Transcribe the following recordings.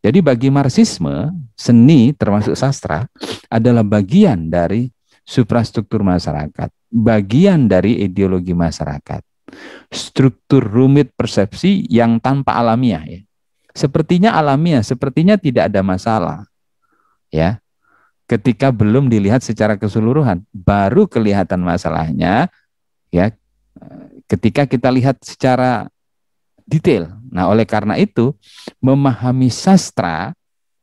Jadi bagi Marxisme, seni termasuk sastra adalah bagian dari suprastruktur masyarakat, bagian dari ideologi masyarakat. Struktur rumit persepsi yang tanpa alamiah ya. Sepertinya alamiah, sepertinya tidak ada masalah ya. Ketika belum dilihat secara keseluruhan, baru kelihatan masalahnya ya ketika kita lihat secara detail. Nah, oleh karena itu memahami sastra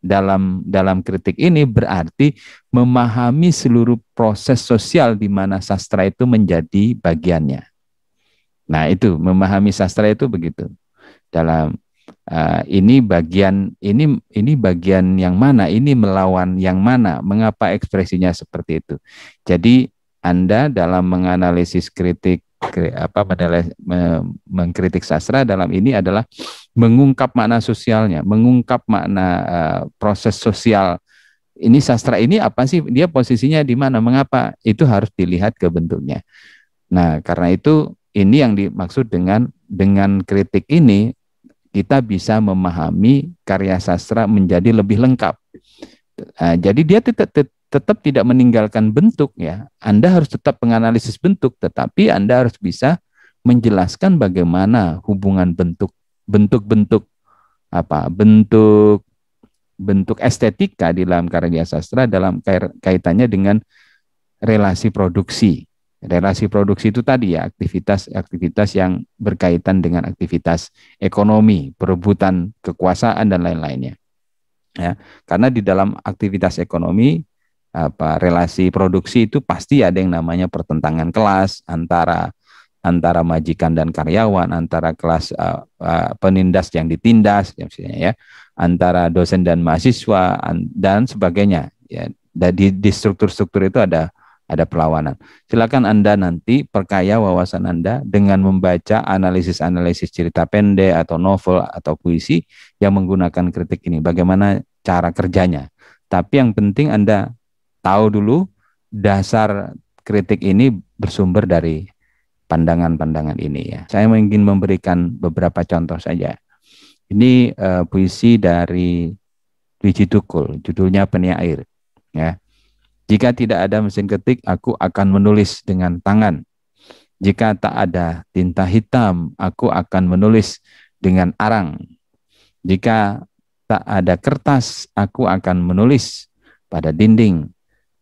dalam kritik ini berarti memahami seluruh proses sosial di mana sastra itu menjadi bagiannya. Nah, itu memahami sastra itu begitu. Dalam ini bagian yang mana, ini melawan yang mana, mengapa ekspresinya seperti itu. Jadi Anda dalam menganalisis mengkritik sastra dalam ini adalah mengungkap makna sosialnya, mengungkap makna proses sosial. Ini sastra ini apa sih? Dia posisinya di mana? Mengapa? Itu harus dilihat ke bentuknya. Nah, karena itu ini yang dimaksud dengan kritik ini kita bisa memahami karya sastra menjadi lebih lengkap. Jadi dia tetap tidak meninggalkan bentuk ya. Anda harus tetap menganalisis bentuk, tetapi Anda harus bisa menjelaskan bagaimana hubungan bentuk estetika di dalam karya sastra dalam kaitannya dengan relasi produksi. Relasi produksi itu tadi ya, aktivitas yang berkaitan dengan aktivitas ekonomi, perebutan kekuasaan dan lain-lainnya. Ya, karena di dalam aktivitas ekonomi relasi produksi itu pasti ada yang namanya pertentangan kelas antara majikan dan karyawan, antara kelas penindas yang ditindas, ya, antara dosen dan mahasiswa dan sebagainya. Ya, di struktur-struktur itu ada perlawanan. Silakan Anda nanti perkaya wawasan Anda dengan membaca analisis-analisis cerita pendek atau novel atau puisi yang menggunakan kritik ini. Bagaimana cara kerjanya. Tapi yang penting Anda tahu dulu dasar kritik ini bersumber dari pandangan-pandangan ini ya. Saya ingin memberikan beberapa contoh saja. Ini puisi dari Wiji Tukul, judulnya Penyair ya. Jika tidak ada mesin ketik, aku akan menulis dengan tangan. Jika tak ada tinta hitam, aku akan menulis dengan arang. Jika tak ada kertas, aku akan menulis pada dinding.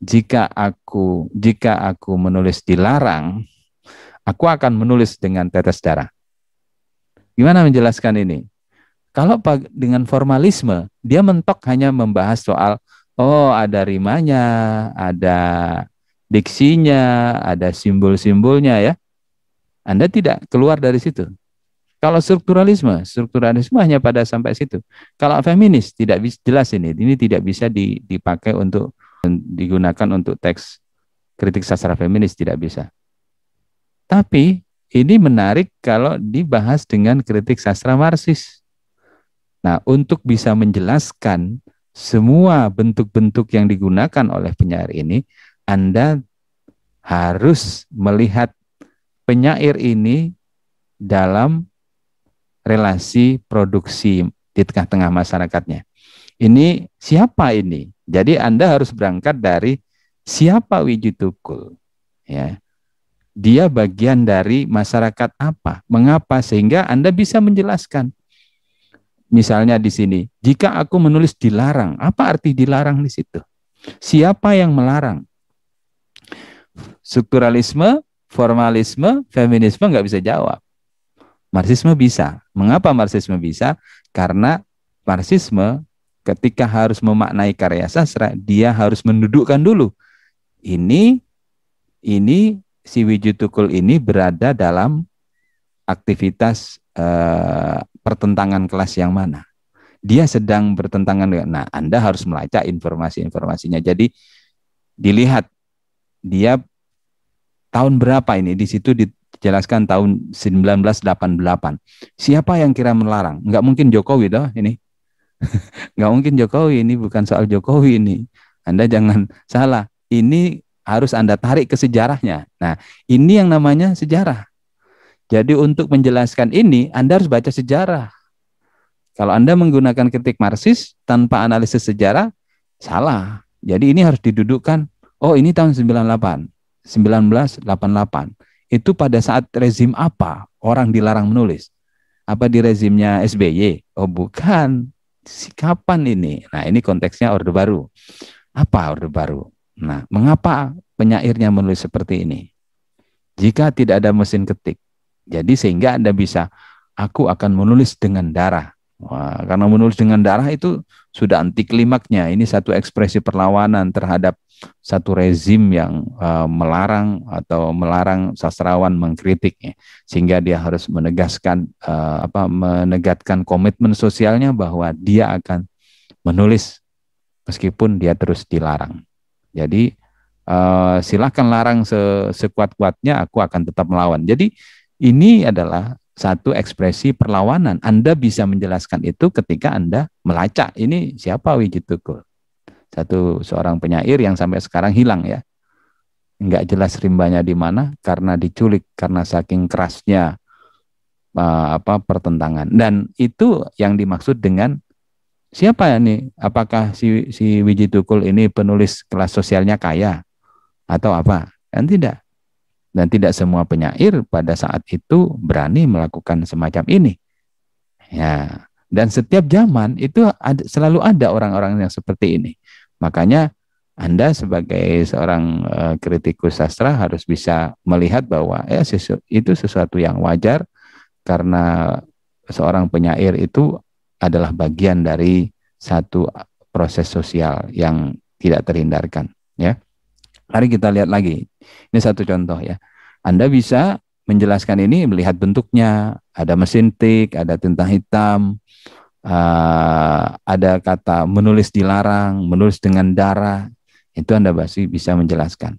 Jika aku menulis dilarang, aku akan menulis dengan tetes darah. Gimana menjelaskan ini? Kalau dengan formalisme, dia mentok hanya membahas soal ada rimanya, ada diksinya, ada simbol-simbolnya ya. Anda tidak keluar dari situ. Kalau strukturalisme hanya pada sampai situ. Kalau feminis tidak jelas ini tidak bisa dipakai untuk digunakan untuk teks kritik sastra feminis, tidak bisa. Tapi ini menarik kalau dibahas dengan kritik sastra Marxis. Nah, untuk bisa menjelaskan semua bentuk-bentuk yang digunakan oleh penyair ini, Anda harus melihat penyair ini dalam relasi produksi di tengah-tengah masyarakatnya. Ini siapa ini? Jadi Anda harus berangkat dari siapa Wiji Tukul. Ya. Dia bagian dari masyarakat apa? Mengapa? Sehingga Anda bisa menjelaskan. Misalnya di sini, jika aku menulis dilarang, apa arti dilarang di situ? Siapa yang melarang? Strukturalisme, formalisme, feminisme nggak bisa jawab. Marxisme bisa. Mengapa Marxisme bisa? Karena Marxisme ketika harus memaknai karya sastra, dia harus mendudukkan dulu. Ini si Wiji Tukul ini berada dalam aktivitas pertentangan kelas yang mana. Dia sedang bertentangan dengan, nah Anda harus melacak informasi-informasinya. Jadi dilihat dia tahun berapa ini, di situ dijelaskan tahun 1988. Siapa yang kira melarang? Enggak mungkin Jokowi toh ini. Enggak mungkin Jokowi, ini bukan soal Jokowi ini. Anda jangan salah. Ini harus Anda tarik ke sejarahnya. Nah, ini yang namanya sejarah. Jadi untuk menjelaskan ini, Anda harus baca sejarah. Kalau Anda menggunakan kritik Marxis tanpa analisis sejarah, salah. Jadi ini harus didudukkan, oh ini tahun 98, 1988. Itu pada saat rezim apa orang dilarang menulis? Apa di rezimnya SBY? Oh bukan. Kapan ini? Nah ini konteksnya Orde Baru. Apa Orde Baru? Nah mengapa penyairnya menulis seperti ini? Jika tidak ada mesin ketik. Jadi sehingga Anda bisa, aku akan menulis dengan darah. Wah, karena menulis dengan darah itu sudah anti klimaknya. Ini satu ekspresi perlawanan terhadap satu rezim yang melarang sastrawan mengkritiknya, sehingga dia harus menegatkan komitmen sosialnya bahwa dia akan menulis meskipun dia terus dilarang. Jadi silakan larang sekuat-kuatnya, aku akan tetap melawan. Jadi ini adalah satu ekspresi perlawanan. Anda bisa menjelaskan itu ketika Anda melacak. Ini siapa Widji Tukul? Seorang penyair yang sampai sekarang hilang ya. Enggak jelas rimbanya di mana karena diculik, karena saking kerasnya pertentangan. Dan itu yang dimaksud dengan siapa ini? Apakah si Widji Tukul ini penulis kelas sosialnya kaya atau apa? Kan tidak. Dan tidak semua penyair pada saat itu berani melakukan semacam ini. Ya, dan setiap zaman itu selalu ada orang-orang yang seperti ini. Makanya Anda sebagai seorang kritikus sastra harus bisa melihat bahwa itu sesuatu yang wajar karena seorang penyair itu adalah bagian dari satu proses sosial yang tidak terhindarkan. Ya, mari kita lihat lagi. Ini satu contoh ya. Anda bisa menjelaskan ini melihat bentuknya, ada mesin tik, ada tinta hitam, ada kata menulis dilarang, menulis dengan darah, itu Anda pasti bisa menjelaskan.